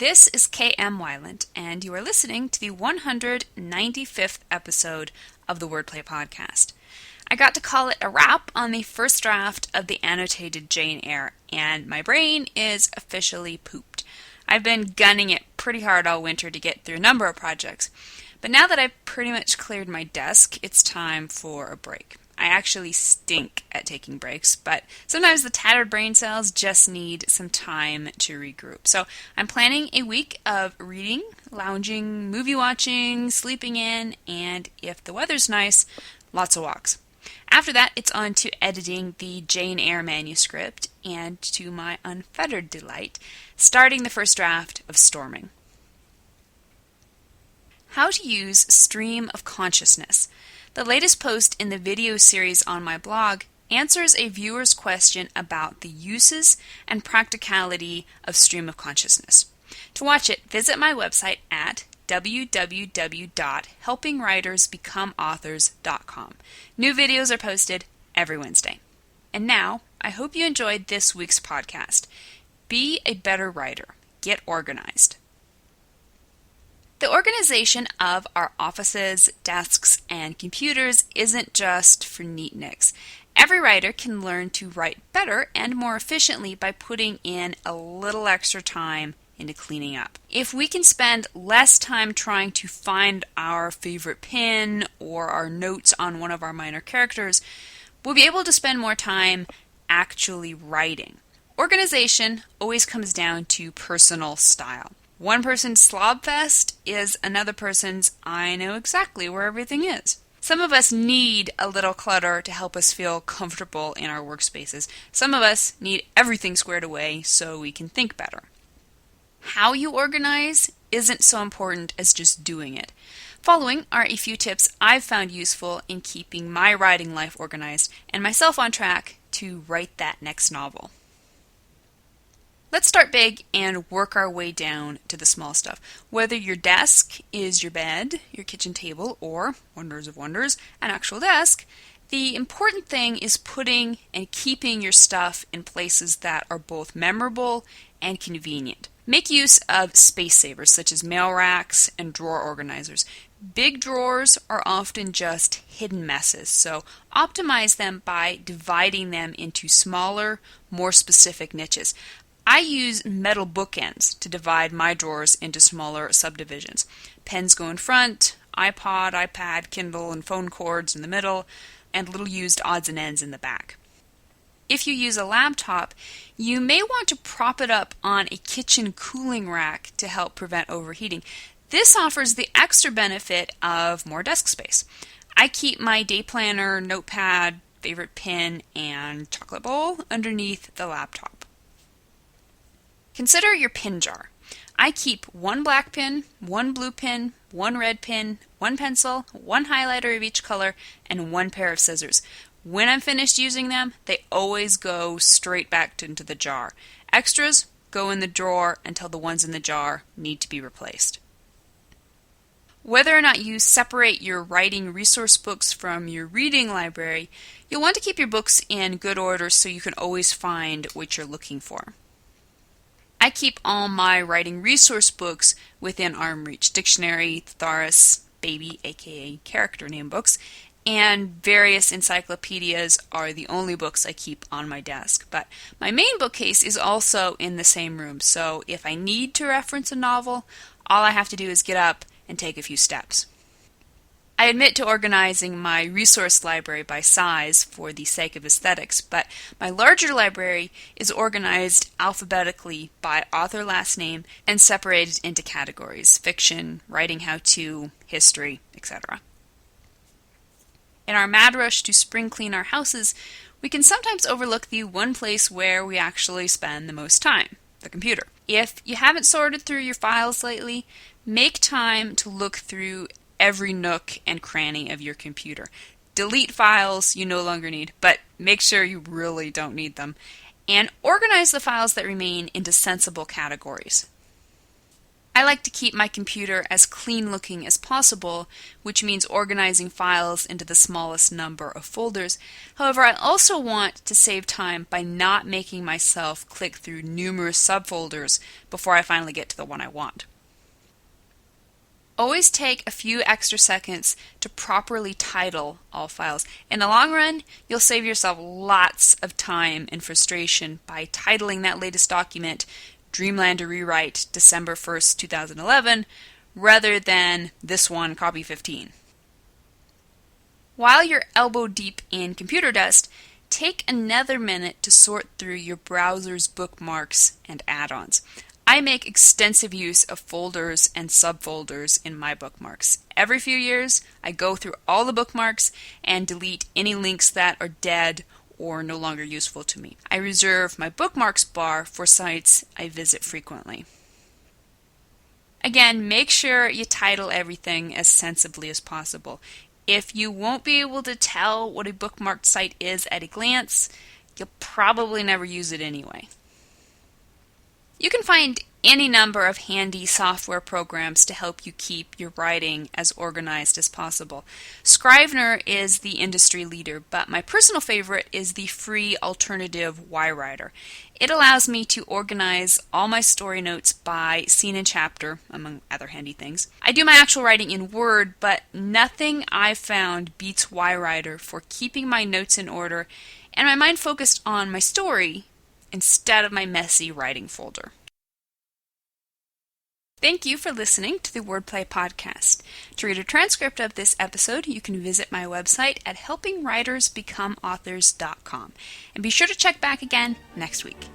This is K.M. Weiland, and you are listening to the 195th episode of the Wordplay Podcast. I got to call it a wrap on the first draft of the annotated Jane Eyre, and my brain is officially pooped. I've been gunning it pretty hard all winter to get through a number of projects, but now that I've pretty much cleared my desk, it's time for a break. I actually stink at taking breaks, but sometimes the tattered brain cells just need some time to regroup. So I'm planning a week of reading, lounging, movie watching, sleeping in, and if the weather's nice, lots of walks. After that, it's on to editing the Jane Eyre manuscript, and to my unfettered delight, starting the first draft of Storming. How to use stream of consciousness. The latest post in the video series on my blog answers a viewer's question about the uses and practicality of stream of consciousness. To watch it, visit my website at www.helpingwritersbecomeauthors.com. New videos are posted every Wednesday. And now, I hope you enjoyed this week's podcast. Be a better writer. Get organized. The organization of our offices, desks, and computers isn't just for neatniks. Every writer can learn to write better and more efficiently by putting in a little extra time into cleaning up. If we can spend less time trying to find our favorite pin or our notes on one of our minor characters, we'll be able to spend more time actually writing. Organization always comes down to personal style. One person's slob fest is another person's I know exactly where everything is. Some of us need a little clutter to help us feel comfortable in our workspaces. Some of us need everything squared away so we can think better. How you organize isn't so important as just doing it. Following are a few tips I've found useful in keeping my writing life organized and myself on track to write that next novel. Let's start big and work our way down to the small stuff. Whether your desk is your bed, your kitchen table, or, wonders of wonders, an actual desk, the important thing is putting and keeping your stuff in places that are both memorable and convenient. Make use of space savers such as mail racks and drawer organizers. Big drawers are often just hidden messes, so optimize them by dividing them into smaller, more specific niches. I use metal bookends to divide my drawers into smaller subdivisions. Pens go in front, iPod, iPad, Kindle, and phone cords in the middle, and little used odds and ends in the back. If you use a laptop, you may want to prop it up on a kitchen cooling rack to help prevent overheating. This offers the extra benefit of more desk space. I keep my day planner, notepad, favorite pen, and chocolate bowl underneath the laptop. Consider your pin jar. I keep one black pin, one blue pin, one red pin, one pencil, one highlighter of each color, and one pair of scissors. When I'm finished using them, they always go straight back into the jar. Extras go in the drawer until the ones in the jar need to be replaced. Whether or not you separate your writing resource books from your reading library, you'll want to keep your books in good order so you can always find what you're looking for. I keep all my writing resource books within arm reach. Dictionary, thesaurus, baby, aka character name books, and various encyclopedias are the only books I keep on my desk. But my main bookcase is also in the same room, so if I need to reference a novel, all I have to do is get up and take a few steps. I admit to organizing my resource library by size for the sake of aesthetics, but my larger library is organized alphabetically by author last name and separated into categories: fiction, writing how-to, history, etc. In our mad rush to spring clean our houses, we can sometimes overlook the one place where we actually spend the most time, the computer. If you haven't sorted through your files lately, make time to look through every nook and cranny of your computer. Delete files you no longer need, but make sure you really don't need them. And organize the files that remain into sensible categories. I like to keep my computer as clean looking as possible, which means organizing files into the smallest number of folders. However, I also want to save time by not making myself click through numerous subfolders before I finally get to the one I want. Always take a few extra seconds to properly title all files. In the long run, you'll save yourself lots of time and frustration by titling that latest document Dreamlander Rewrite December 1st, 2011, rather than this one, copy 15. While you're elbow deep in computer dust, take another minute to sort through your browser's bookmarks and add-ons. I make extensive use of folders and subfolders in my bookmarks. Every few years, I go through all the bookmarks and delete any links that are dead or no longer useful to me. I reserve my bookmarks bar for sites I visit frequently. Again, make sure you title everything as sensibly as possible. If you won't be able to tell what a bookmarked site is at a glance, you'll probably never use it anyway. You can find any number of handy software programs to help you keep your writing as organized as possible. Scrivener is the industry leader, but my personal favorite is the free alternative YWriter. It allows me to organize all my story notes by scene and chapter, among other handy things. I do my actual writing in Word, but nothing I've found beats YWriter for keeping my notes in order and my mind focused on my story instead of my messy writing folder. Thank you for listening to the Wordplay Podcast. To read a transcript of this episode, you can visit my website at helpingwritersbecomeauthors.com. And be sure to check back again next week.